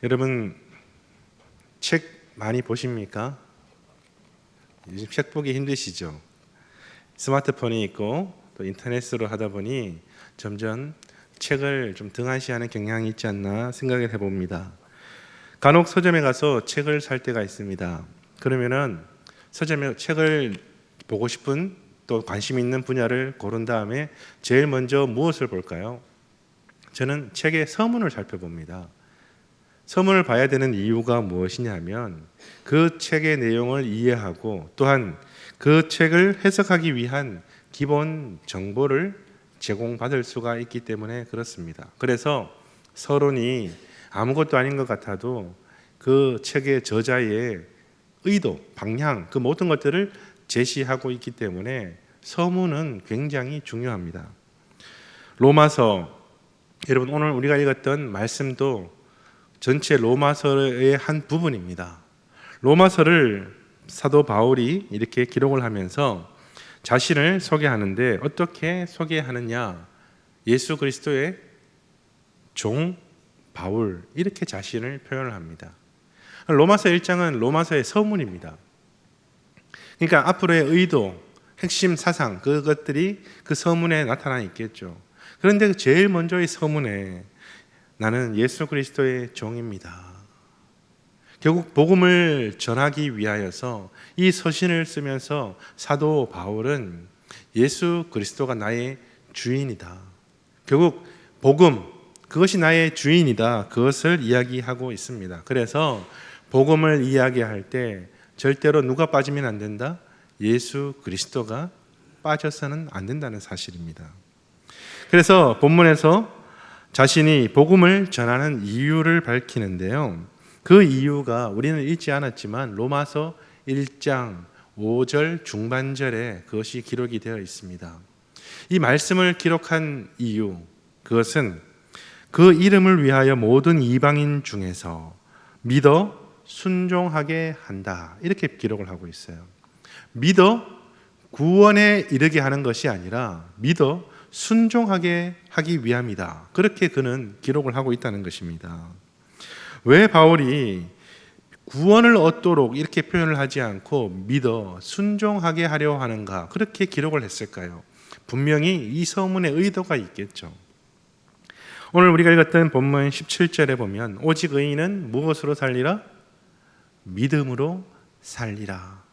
여러분 책 많이 보십니까? 요즘 책 보기 힘드시죠? 스마트폰이 있고 또 인터넷으로 하다 보니 점점 책을 좀 등한시하는 경향이 있지 않나 생각을 해봅니다. 간혹 서점에 가서 책을 살 때가 있습니다. 그러면은 서점에 책을 보고 싶은 또 관심 있는 분야를 고른 다음에 제일 먼저 무엇을 볼까요? 저는 책의 서문을 살펴봅니다. 서문을 봐야 되는 이유가 무엇이냐면 그 책의 내용을 이해하고 또한 그 책을 해석하기 위한 기본 정보를 제공받을 수가 있기 때문에 그렇습니다. 그래서 서론이 아무것도 아닌 것 같아도 그 책의 저자의 의도, 방향, 그 모든 것들을 제시하고 있기 때문에 서문은 굉장히 중요합니다. 로마서, 여러분 오늘 우리가 읽었던 말씀도 전체 로마서의 한 부분입니다. 로마서를 사도 바울이 이렇게 기록을 하면서 자신을 소개하는데 어떻게 소개하느냐? 예수 그리스도의 종 바울, 이렇게 자신을 표현을 합니다. 로마서 1장은 로마서의 서문입니다. 그러니까 앞으로의 의도, 핵심 사상, 그것들이 그 서문에 나타나 있겠죠. 그런데 제일 먼저 이 서문에 나는 예수 그리스도의 종입니다. 결국 복음을 전하기 위하여서 이 서신을 쓰면서 사도 바울은 예수 그리스도가 나의 주인이다. 결국 복음, 그것이 나의 주인이다. 그것을 이야기하고 있습니다. 그래서 복음을 이야기할 때 절대로 누가 빠지면 안 된다? 예수 그리스도가 빠져서는 안 된다는 사실입니다. 그래서 본문에서 자신이 복음을 전하는 이유를 밝히는데요. 그 이유가 우리는 읽지 않았지만 로마서 1장 5절 중반절에 그것이 기록이 되어 있습니다. 이 말씀을 기록한 이유, 그것은 그 이름을 위하여 모든 이방인 중에서 믿어 순종하게 한다. 이렇게 기록을 하고 있어요. 믿어 구원에 이르게 하는 것이 아니라 믿어 순종하게 하기 위함이다. 그렇게 그는 기록을 하고 있다는 것입니다. 왜 바울이 구원을 얻도록 이렇게 표현을 하지 않고 믿어 순종하게 하려 하는가? 그렇게 기록을 했을까요? 분명히 이 서문의 의도가 있겠죠. 오늘 우리가 읽었던 본문 17절에 보면 오직 의인은 무엇으로 살리라? 믿음으로 살리라.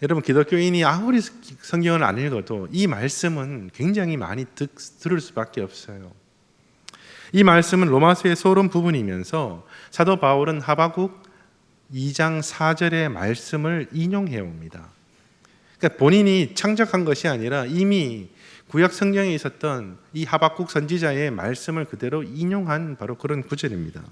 여러분 기독교인이 아무리 성경을 안 읽어도 이 말씀은 굉장히 많이 들을 수밖에 없어요. 이 말씀은 로마서의 서론 부분이면서 사도 바울은 하박국 2장 4절의 말씀을 인용해 옵니다. 그러니까 본인이 창작한 것이 아니라 이미 구약 성경에 있었던 이 하박국 선지자의 말씀을 그대로 인용한 바로 그런 구절입니다.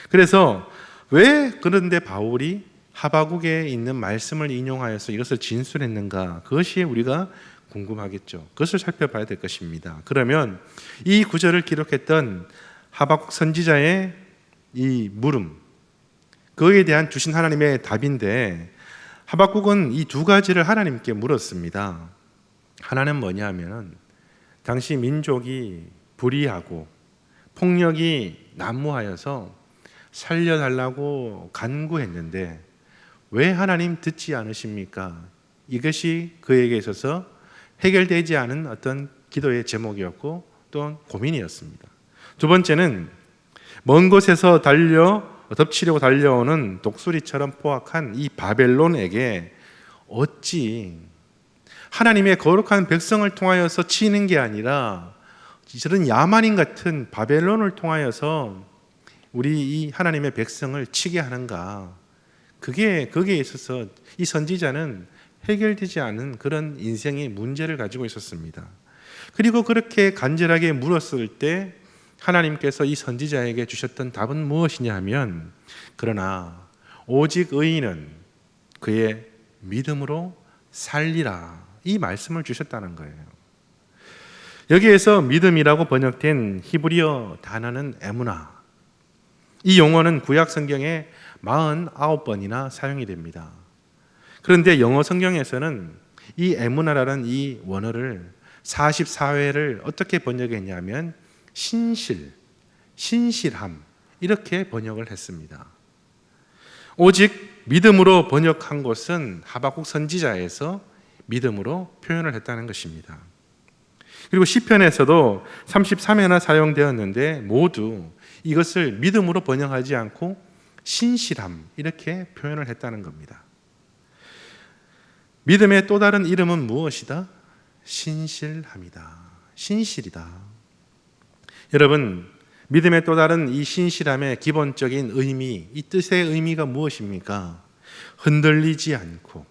그래서 왜 그런데 바울이 하박국에 있는 말씀을 인용하여서 이것을 진술했는가? 그것이 우리가 궁금하겠죠. 그것을 살펴봐야 될 것입니다. 그러면 이 구절을 기록했던 하박국 선지자의 이 물음, 그에 대한 주신 하나님의 답인데 하박국은 이 두 가지를 하나님께 물었습니다. 하나는 뭐냐면 당시 민족이 불의하고 폭력이 난무하여서 살려달라고 간구했는데 왜 하나님 듣지 않으십니까? 이것이 그에게 있어서 해결되지 않은 어떤 기도의 제목이었고 또 고민이었습니다. 두 번째는 먼 곳에서 덮치려고 달려오는 독수리처럼 포악한 이 바벨론에게 어찌 하나님의 거룩한 백성을 통하여서 치는 게 아니라 저런 야만인 같은 바벨론을 통하여서 우리 이 하나님의 백성을 치게 하는가? 거기에 있어서 이 선지자는 해결되지 않은 그런 인생의 문제를 가지고 있었습니다. 그리고 그렇게 간절하게 물었을 때 하나님께서 이 선지자에게 주셨던 답은 무엇이냐 하면 그러나 오직 의인은 그의 믿음으로 살리라, 이 말씀을 주셨다는 거예요. 여기에서 믿음이라고 번역된 히브리어 단어는 에무나, 이 용어는 구약 성경에 49번이나 사용이 됩니다. 그런데 영어 성경에서는 이 에무나라는 이 원어를 44회를 어떻게 번역했냐면 신실함, 이렇게 번역을 했습니다. 오직 믿음으로 번역한 것은 하박국 선지자에서 믿음으로 표현을 했다는 것입니다. 그리고 시편에서도 33회나 사용되었는데 모두 이것을 믿음으로 번역하지 않고 신실함 이렇게 표현을 했다는 겁니다. 믿음의 또 다른 이름은 무엇이다? 신실함이다. 신실이다. 여러분, 믿음의 또 다른 이 신실함의 기본적인 의미, 이 뜻의 의미가 무엇입니까? 흔들리지 않고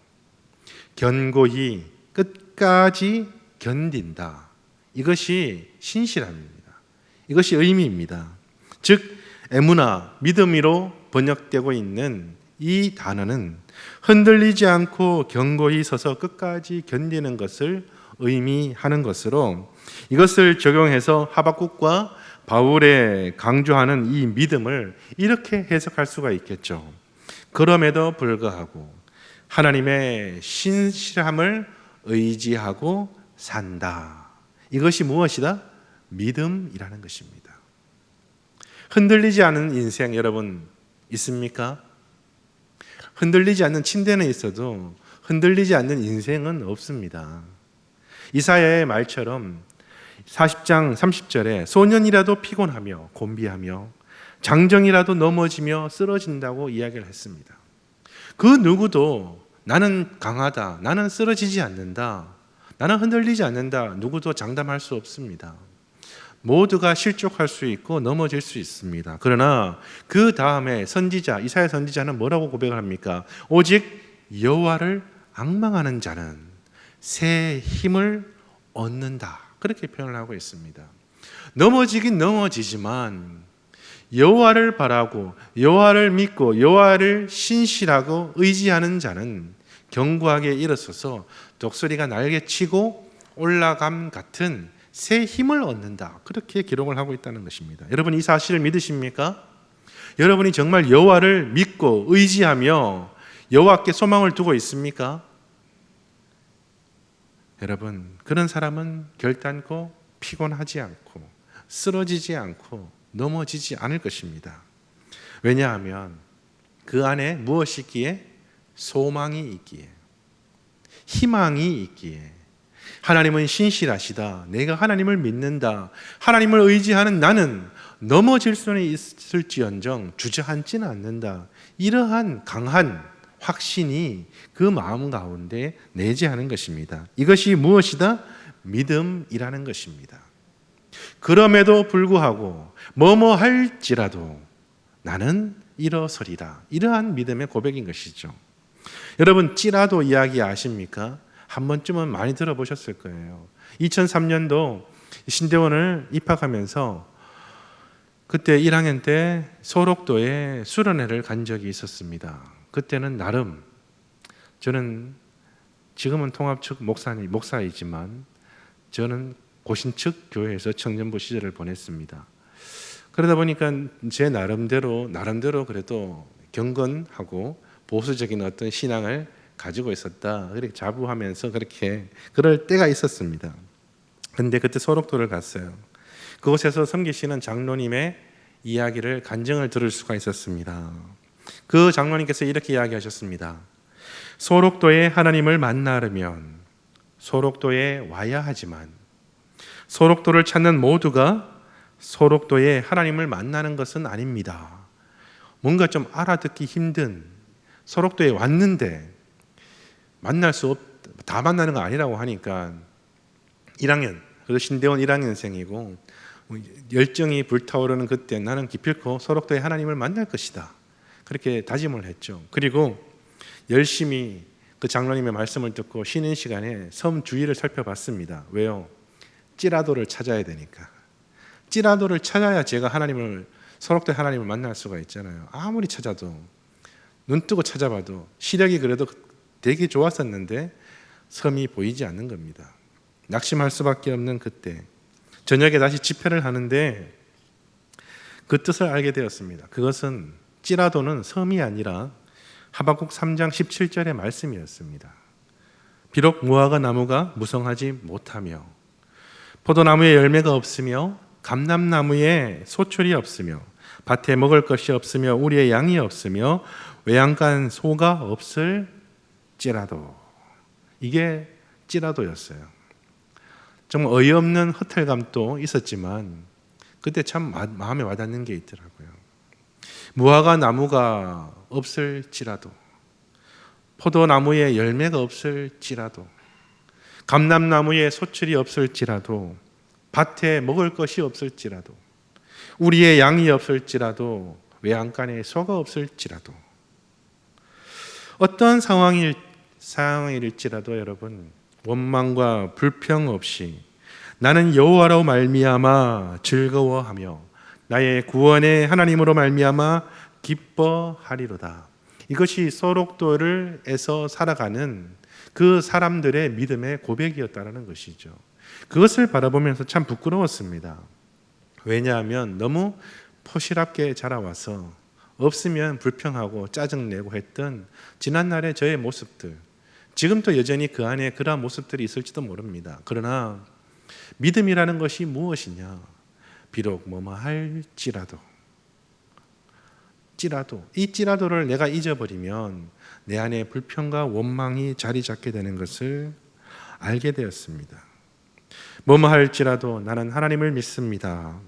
견고히 끝까지 견딘다. 이것이 신실함입니다. 이것이 의미입니다. 즉 에무나, 믿음으로 번역되고 있는 이 단어는 흔들리지 않고 견고히 서서 끝까지 견디는 것을 의미하는 것으로 이것을 적용해서 하박국과 바울의 강조하는 이 믿음을 이렇게 해석할 수가 있겠죠. 그럼에도 불구하고 하나님의 신실함을 의지하고 산다. 이것이 무엇이다? 믿음이라는 것입니다. 흔들리지 않은 인생 여러분 있습니까? 흔들리지 않는 침대는 있어도 흔들리지 않는 인생은 없습니다. 이사야의 말처럼 40장 30절에 소년이라도 피곤하며 곤비하며 장정이라도 넘어지며 쓰러진다고 이야기를 했습니다. 그 누구도 나는 강하다, 나는 쓰러지지 않는다, 나는 흔들리지 않는다, 누구도 장담할 수 없습니다. 모두가 실족할 수 있고 넘어질 수 있습니다. 그러나 그 다음에 선지자, 이사야 선지자는 뭐라고 고백을 합니까? 오직 여호와를 앙망하는 자는 새 힘을 얻는다. 그렇게 표현을 하고 있습니다. 넘어지긴 넘어지지만 여호와를 바라고 여호와를 믿고 여호와를 신실하고 의지하는 자는 견고하게 일어서서 독수리가 날개치고 올라감 같은 새 힘을 얻는다. 그렇게 기록을 하고 있다는 것입니다. 여러분 이 사실을 믿으십니까? 여러분이 정말 여호와를 믿고 의지하며 여호와께 소망을 두고 있습니까? 여러분 그런 사람은 결단코 피곤하지 않고 쓰러지지 않고 넘어지지 않을 것입니다. 왜냐하면 그 안에 무엇이 있기에? 소망이 있기에, 희망이 있기에. 하나님은 신실하시다. 내가 하나님을 믿는다. 하나님을 의지하는 나는 넘어질 수는 있을지언정 주저앉지는 않는다. 이러한 강한 확신이 그 마음 가운데 내재하는 것입니다. 이것이 무엇이다? 믿음이라는 것입니다. 그럼에도 불구하고 뭐뭐 할지라도 나는 일어서리라. 이러한 믿음의 고백인 것이죠. 여러분 찌라도 이야기 아십니까? 한 번쯤은 많이 들어보셨을 거예요. 2003년도 신대원을 입학하면서 그때 1학년 때 소록도에 수련회를 간 적이 있었습니다. 그때는 나름 저는 지금은 통합측 목사이지만 저는 고신측 교회에서 청년부 시절을 보냈습니다. 그러다 보니까 제 나름대로 그래도 경건하고 보수적인 어떤 신앙을 가지고 있었다. 그렇게 자부하면서 그렇게 그럴 때가 있었습니다. 근데 그때 소록도를 갔어요. 그곳에서 섬기시는 장로님의 이야기를 간증을 들을 수가 있었습니다. 그 장로님께서 이렇게 이야기하셨습니다. 소록도에 하나님을 만나려면 소록도에 와야 하지만 소록도를 찾는 모두가 소록도에 하나님을 만나는 것은 아닙니다. 뭔가 좀 알아듣기 힘든, 소록도에 왔는데 다 만나는 거 아니라고 하니까 1학년, 그래서 신대원 1학년생이고 열정이 불타오르는 그때 나는 기필코 소록도에 하나님을 만날 것이다. 그렇게 다짐을 했죠. 그리고 열심히 그 장로님의 말씀을 듣고 쉬는 시간에 섬 주위를 살펴봤습니다. 왜요? 찌라도를 찾아야 되니까. 찌라도를 찾아야 제가 소록도에 하나님을 만날 수가 있잖아요. 아무리 찾아도, 눈 뜨고 찾아봐도 시력이 그래도 되게 좋았었는데 섬이 보이지 않는 겁니다. 낙심할 수밖에 없는 그때 저녁에 다시 집회를 하는데 그 뜻을 알게 되었습니다. 그것은 찌라도는 섬이 아니라 하박국 3장 17절의 말씀이었습니다. 비록 무화과 나무가 무성하지 못하며 포도나무에 열매가 없으며 감람나무에 소출이 없으며 밭에 먹을 것이 없으며 우리의 양이 없으며 외양간 소가 없을지라도. 이게 찌라도였어요. 정말 어이없는 허탈감도 있었지만 그때 참 마음에 와닿는 게 있더라고요. 무화과 나무가 없을지라도, 포도나무에 열매가 없을지라도, 감람나무에 소출이 없을지라도, 밭에 먹을 것이 없을지라도, 우리의 양이 없을지라도, 외양간에 소가 없을지라도, 어떤 상황일지라도 여러분, 원망과 불평 없이 나는 여호와로 말미암아 즐거워하며 나의 구원의 하나님으로 말미암아 기뻐하리로다. 이것이 소록도를에서 살아가는 그 사람들의 믿음의 고백이었다는 것이죠. 그것을 바라보면서 참 부끄러웠습니다. 왜냐하면 너무 포실하게 자라와서 없으면 불평하고 짜증내고 했던 지난날의 저의 모습들, 지금도 여전히 그 안에 그러한 모습들이 있을지도 모릅니다. 그러나 믿음이라는 것이 무엇이냐? 비록 뭐뭐 할지라도, 이 찌라도를 내가 잊어버리면 내 안에 불평과 원망이 자리 잡게 되는 것을 알게 되었습니다. 뭐뭐 할지라도 나는 하나님을 믿습니다.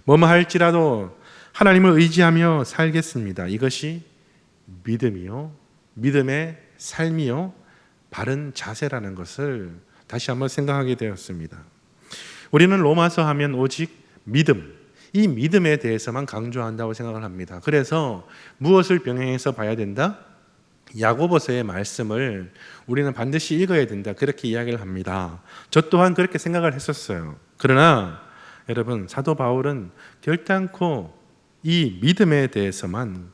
뭐뭐 할지라도 하나님을 의지하며 살겠습니다. 이것이 믿음이요, 믿음의 삶이요, 바른 자세라는 것을 다시 한번 생각하게 되었습니다. 우리는 로마서 하면 오직 믿음, 이 믿음에 대해서만 강조한다고 생각을 합니다. 그래서 무엇을 병행해서 봐야 된다? 야고보서의 말씀을 우리는 반드시 읽어야 된다, 그렇게 이야기를 합니다. 저 또한 그렇게 생각을 했었어요. 그러나 여러분, 사도 바울은 결단코 이 믿음에 대해서만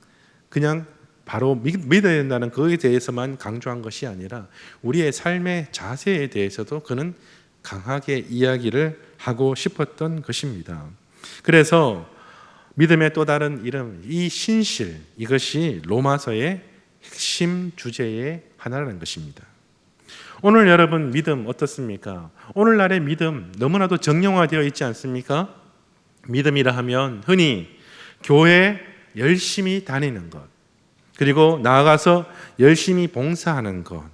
그냥 바로 믿어야 된다는 거기에 대해서만 강조한 것이 아니라 우리의 삶의 자세에 대해서도 그는 강하게 이야기를 하고 싶었던 것입니다. 그래서 믿음의 또 다른 이름, 이 신실, 이것이 로마서의 핵심 주제의 하나라는 것입니다. 오늘 여러분 믿음 어떻습니까? 오늘날의 믿음 너무나도 정형화되어 있지 않습니까? 믿음이라 하면 흔히 교회 열심히 다니는 것, 그리고 나아가서 열심히 봉사하는 것,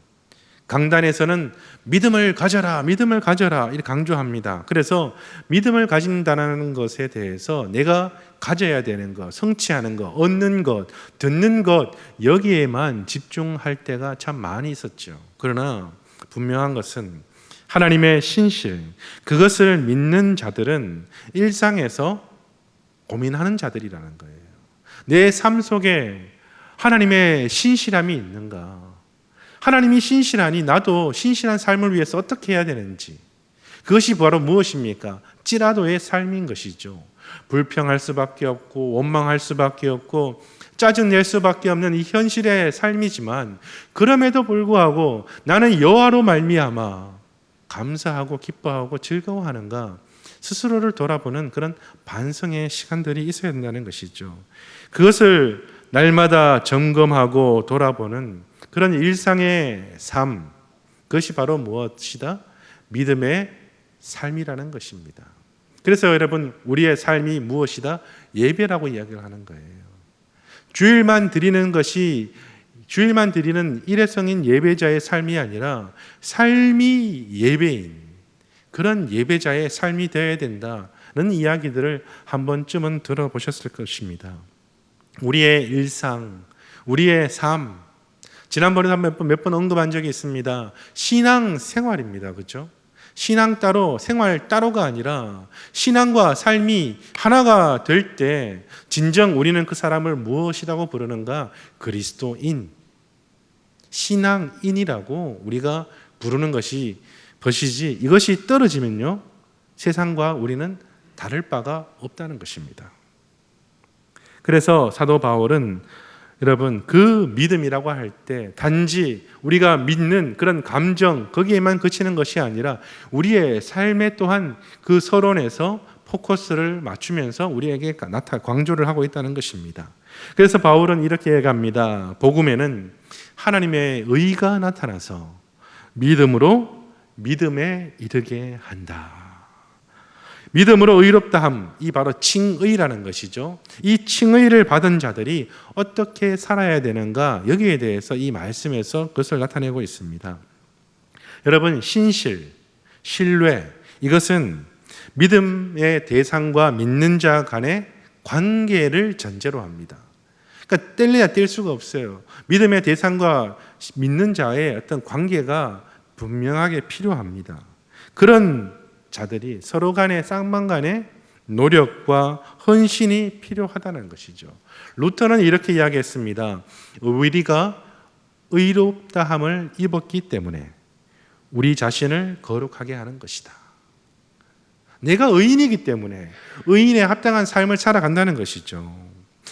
강단에서는 믿음을 가져라, 믿음을 가져라 이렇게 강조합니다. 그래서 믿음을 가진다는 것에 대해서 내가 가져야 되는 것, 성취하는 것, 얻는 것, 듣는 것, 여기에만 집중할 때가 참 많이 있었죠. 그러나 분명한 것은 하나님의 신실, 그것을 믿는 자들은 일상에서 고민하는 자들이라는 거예요. 내 삶 속에 하나님의 신실함이 있는가? 하나님이 신실하니 나도 신실한 삶을 위해서 어떻게 해야 되는지, 그것이 바로 무엇입니까? 찌라도의 삶인 것이죠. 불평할 수밖에 없고 원망할 수밖에 없고 짜증낼 수밖에 없는 이 현실의 삶이지만, 그럼에도 불구하고 나는 여호와로 말미암아 감사하고 기뻐하고 즐거워하는가, 스스로를 돌아보는 그런 반성의 시간들이 있어야 된다는 것이죠. 그것을 날마다 점검하고 돌아보는 그런 일상의 삶, 그것이 바로 무엇이다? 믿음의 삶이라는 것입니다. 그래서 여러분, 우리의 삶이 무엇이다? 예배라고 이야기를 하는 거예요. 주일만 드리는 것이, 주일만 드리는 일회성인 예배자의 삶이 아니라 삶이 예배인 그런 예배자의 삶이 되어야 된다는 이야기들을 한 번쯤은 들어보셨을 것입니다. 우리의 일상, 우리의 삶, 지난번에 몇 번 언급한 적이 있습니다. 신앙 생활입니다. 그렇죠? 신앙 따로, 생활 따로가 아니라 신앙과 삶이 하나가 될 때 진정 우리는 그 사람을 무엇이라고 부르는가? 그리스도인, 신앙인이라고 우리가 부르는 것이지, 이것이 떨어지면요, 세상과 우리는 다를 바가 없다는 것입니다. 그래서 사도 바울은 여러분, 그 믿음이라고 할 때 단지 우리가 믿는 그런 감정, 거기에만 그치는 것이 아니라 우리의 삶에 또한 그 서론에서 포커스를 맞추면서 우리에게 강조를 하고 있다는 것입니다. 그래서 바울은 이렇게 얘기합니다. 복음에는 하나님의 의가 나타나서 믿음으로 믿음에 이르게 한다. 믿음으로 의롭다함, 이 바로 칭의라는 것이죠. 이 칭의를 받은 자들이 어떻게 살아야 되는가, 여기에 대해서 이 말씀에서 그것을 나타내고 있습니다. 여러분, 신실, 신뢰, 이것은 믿음의 대상과 믿는 자 간의 관계를 전제로 합니다. 그러니까 뗄래야 뗄 수가 없어요. 믿음의 대상과 믿는 자의 어떤 관계가 분명하게 필요합니다. 그런 자들이 서로 간의 쌍방 간의 노력과 헌신이 필요하다는 것이죠. 루터는 이렇게 이야기했습니다. 우리가 의롭다함을 입었기 때문에 우리 자신을 거룩하게 하는 것이다. 내가 의인이기 때문에 의인에 합당한 삶을 살아간다는 것이죠.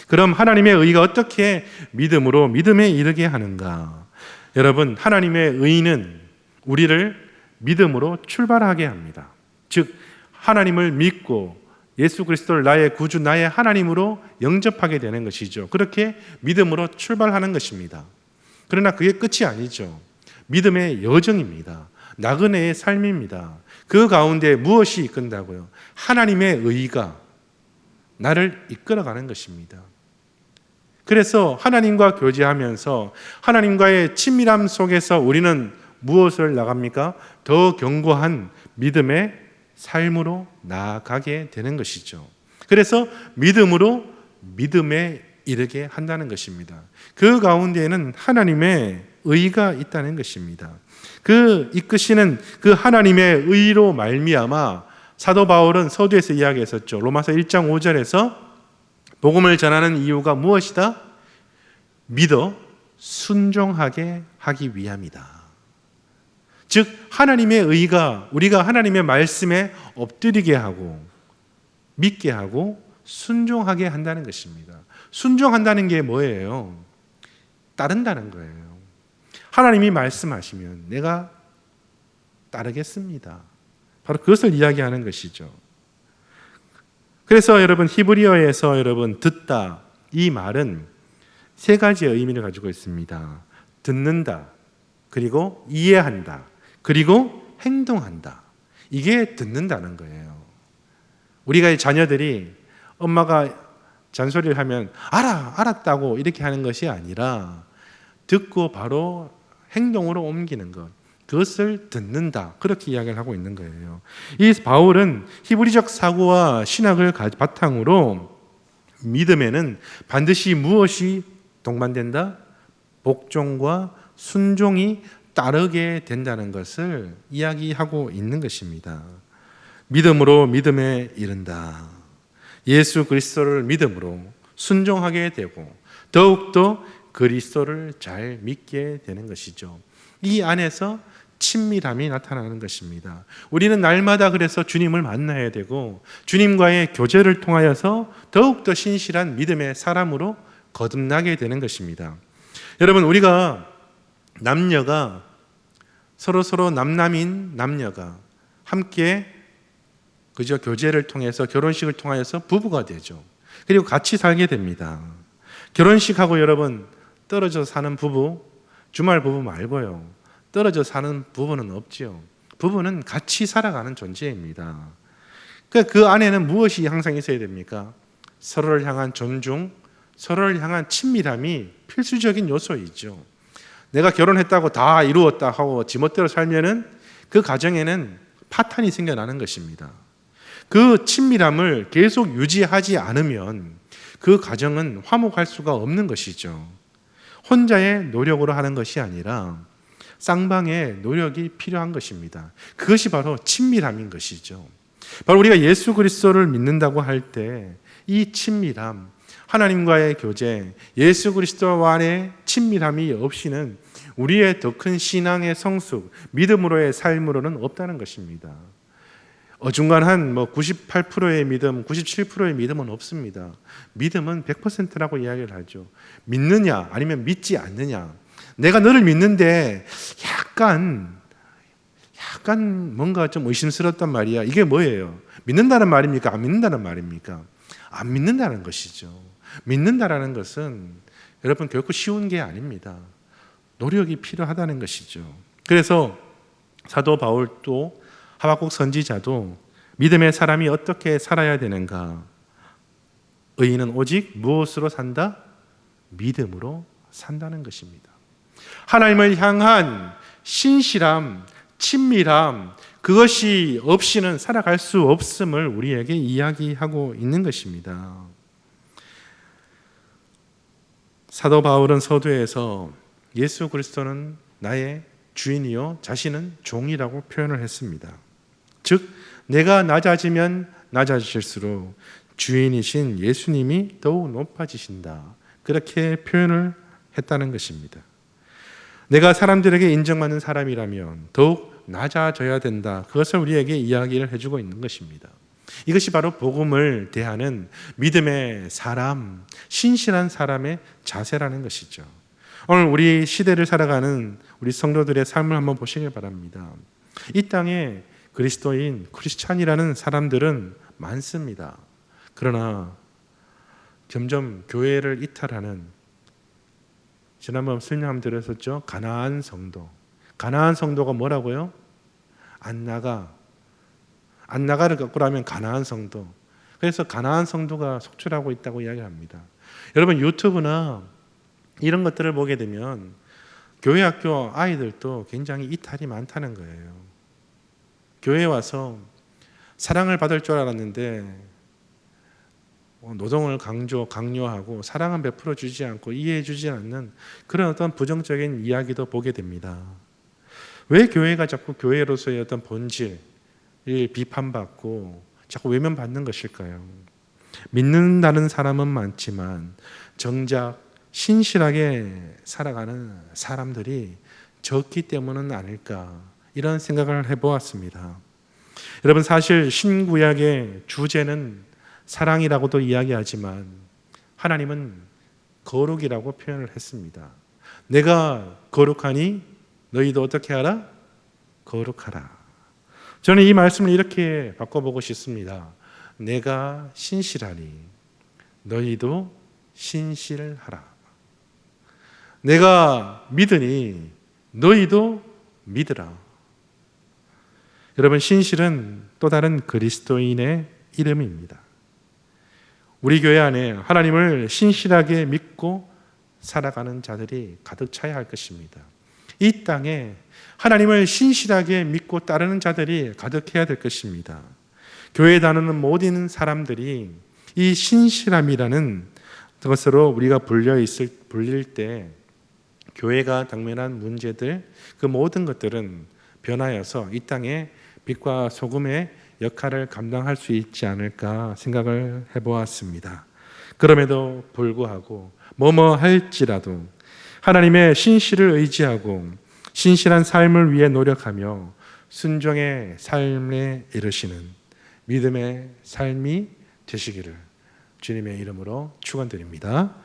그럼 하나님의 의가 어떻게 믿음으로 믿음에 이르게 하는가? 여러분, 하나님의 의는 우리를 믿음으로 출발하게 합니다. 즉, 하나님을 믿고 예수 그리스도를 나의 구주, 나의 하나님으로 영접하게 되는 것이죠. 그렇게 믿음으로 출발하는 것입니다. 그러나 그게 끝이 아니죠. 믿음의 여정입니다. 나그네의 삶입니다. 그 가운데 무엇이 이끈다고요? 하나님의 의가 나를 이끌어가는 것입니다. 그래서 하나님과 교제하면서 하나님과의 친밀함 속에서 우리는 무엇을 나갑니까? 더 견고한 믿음의 삶으로 나아가게 되는 것이죠. 그래서 믿음으로 믿음에 이르게 한다는 것입니다. 그 가운데에는 하나님의 의가 있다는 것입니다. 그 이끄시는 그 하나님의 의로 말미암아 사도 바울은 서두에서 이야기했었죠. 로마서 1장 5절에서 복음을 전하는 이유가 무엇이다? 믿어 순종하게 하기 위함이다. 즉 하나님의 의가 우리가 하나님의 말씀에 엎드리게 하고 믿게 하고 순종하게 한다는 것입니다. 순종한다는 게 뭐예요? 따른다는 거예요. 하나님이 말씀하시면 내가 따르겠습니다. 바로 그것을 이야기하는 것이죠. 그래서 여러분, 히브리어에서 여러분 듣다, 이 말은 세 가지의 의미를 가지고 있습니다. 듣는다, 그리고 이해한다, 그리고 행동한다. 이게 듣는다는 거예요. 우리가 자녀들이 엄마가 잔소리를 하면 알았다고 이렇게 하는 것이 아니라 듣고 바로 행동으로 옮기는 것, 그것을 듣는다, 그렇게 이야기를 하고 있는 거예요. 이 바울은 히브리적 사고와 신학을 바탕으로 믿음에는 반드시 무엇이 동반된다? 복종과 순종이 따르게 된다는 것을 이야기하고 있는 것입니다. 믿음으로 믿음에 이른다. 예수 그리스도를 믿음으로 순종하게 되고 더욱더 그리스도를 잘 믿게 되는 것이죠. 이 안에서 친밀함이 나타나는 것입니다. 우리는 날마다 그래서 주님을 만나야 되고 주님과의 교제를 통하여서 더욱더 신실한 믿음의 사람으로 거듭나게 되는 것입니다. 여러분, 우리가 남녀가 서로 남남인 남녀가 함께 그저 교제를 통해서 결혼식을 통하여서 부부가 되죠. 그리고 같이 살게 됩니다. 결혼식하고 여러분 떨어져 사는 부부, 주말 부부 말고요, 떨어져 사는 부부는 없지요. 부부는 같이 살아가는 존재입니다. 그 안에는 무엇이 항상 있어야 됩니까? 서로를 향한 존중, 서로를 향한 친밀함이 필수적인 요소이죠. 내가 결혼했다고 다 이루었다 하고 지멋대로 살면은 그 가정에는 파탄이 생겨나는 것입니다. 그 친밀함을 계속 유지하지 않으면 그 가정은 화목할 수가 없는 것이죠. 혼자의 노력으로 하는 것이 아니라 쌍방의 노력이 필요한 것입니다. 그것이 바로 친밀함인 것이죠. 바로 우리가 예수 그리스도를 믿는다고 할 때 이 친밀함, 하나님과의 교제, 예수 그리스도 안의 친밀함이 없이는 우리의 더 큰 신앙의 성숙, 믿음으로의 삶으로는 없다는 것입니다. 어중간한 98%의 믿음, 97%의 믿음은 없습니다. 믿음은 100%라고 이야기를 하죠. 믿느냐 아니면 믿지 않느냐. 내가 너를 믿는데 약간 뭔가 좀 의심스럽단 말이야. 이게 뭐예요? 믿는다는 말입니까? 안 믿는다는 말입니까? 안 믿는다는 것이죠. 믿는다라는 것은 여러분 결코 쉬운 게 아닙니다. 노력이 필요하다는 것이죠. 그래서 사도 바울도 하박국 선지자도 믿음의 사람이 어떻게 살아야 되는가? 의인은 오직 무엇으로 산다? 믿음으로 산다는 것입니다. 하나님을 향한 신실함, 친밀함, 그것이 없이는 살아갈 수 없음을 우리에게 이야기하고 있는 것입니다. 사도 바울은 서두에서 예수 그리스도는 나의 주인이요 자신은 종이라고 표현을 했습니다. 즉 내가 낮아지면 낮아질수록 주인이신 예수님이 더욱 높아지신다. 그렇게 표현을 했다는 것입니다. 내가 사람들에게 인정받는 사람이라면 더욱 낮아져야 된다. 그것을 우리에게 이야기를 해주고 있는 것입니다. 이것이 바로 복음을 대하는 믿음의 사람, 신실한 사람의 자세라는 것이죠. 오늘 우리 시대를 살아가는 우리 성도들의 삶을 한번 보시길 바랍니다. 이 땅에 그리스도인, 크리스찬이라는 사람들은 많습니다. 그러나 점점 교회를 이탈하는, 지난번 설명 드렸었죠. 가나안 성도. 가나안 성도가 뭐라고요? 안나가를 거꾸로 하면 가나안 성도. 그래서 가나안 성도가 속출하고 있다고 이야기합니다. 여러분 유튜브나 이런 것들을 보게 되면 교회 학교 아이들도 굉장히 이탈이 많다는 거예요. 교회에 와서 사랑을 받을 줄 알았는데 노동을 강요하고 사랑은 베풀어 주지 않고 이해해 주지 않는 그런 어떤 부정적인 이야기도 보게 됩니다. 왜 교회가 자꾸 교회로서의 어떤 본질을 비판받고 자꾸 외면받는 것일까요? 믿는다는 사람은 많지만 정작 신실하게 살아가는 사람들이 적기 때문은 아닐까, 이런 생각을 해보았습니다. 여러분 사실 신구약의 주제는 사랑이라고도 이야기하지만 하나님은 거룩이라고 표현을 했습니다. 내가 거룩하니 너희도 어떻게 하라? 거룩하라. 저는 이 말씀을 이렇게 바꿔보고 싶습니다. 내가 신실하니 너희도 신실하라. 내가 믿으니 너희도 믿으라. 여러분 신실은 또 다른 그리스도인의 이름입니다. 우리 교회 안에 하나님을 신실하게 믿고 살아가는 자들이 가득 차야 할 것입니다. 이 땅에 하나님을 신실하게 믿고 따르는 자들이 가득해야 될 것입니다. 교회에 다니는 모든 사람들이 이 신실함이라는 것으로 우리가 불릴 때 교회가 당면한 문제들, 그 모든 것들은 변하여서 이 땅에 빛과 소금의 역할을 감당할 수 있지 않을까 생각을 해보았습니다. 그럼에도 불구하고 뭐뭐 할지라도 하나님의 신실을 의지하고 신실한 삶을 위해 노력하며 순종의 삶에 이르시는 믿음의 삶이 되시기를 주님의 이름으로 축원드립니다.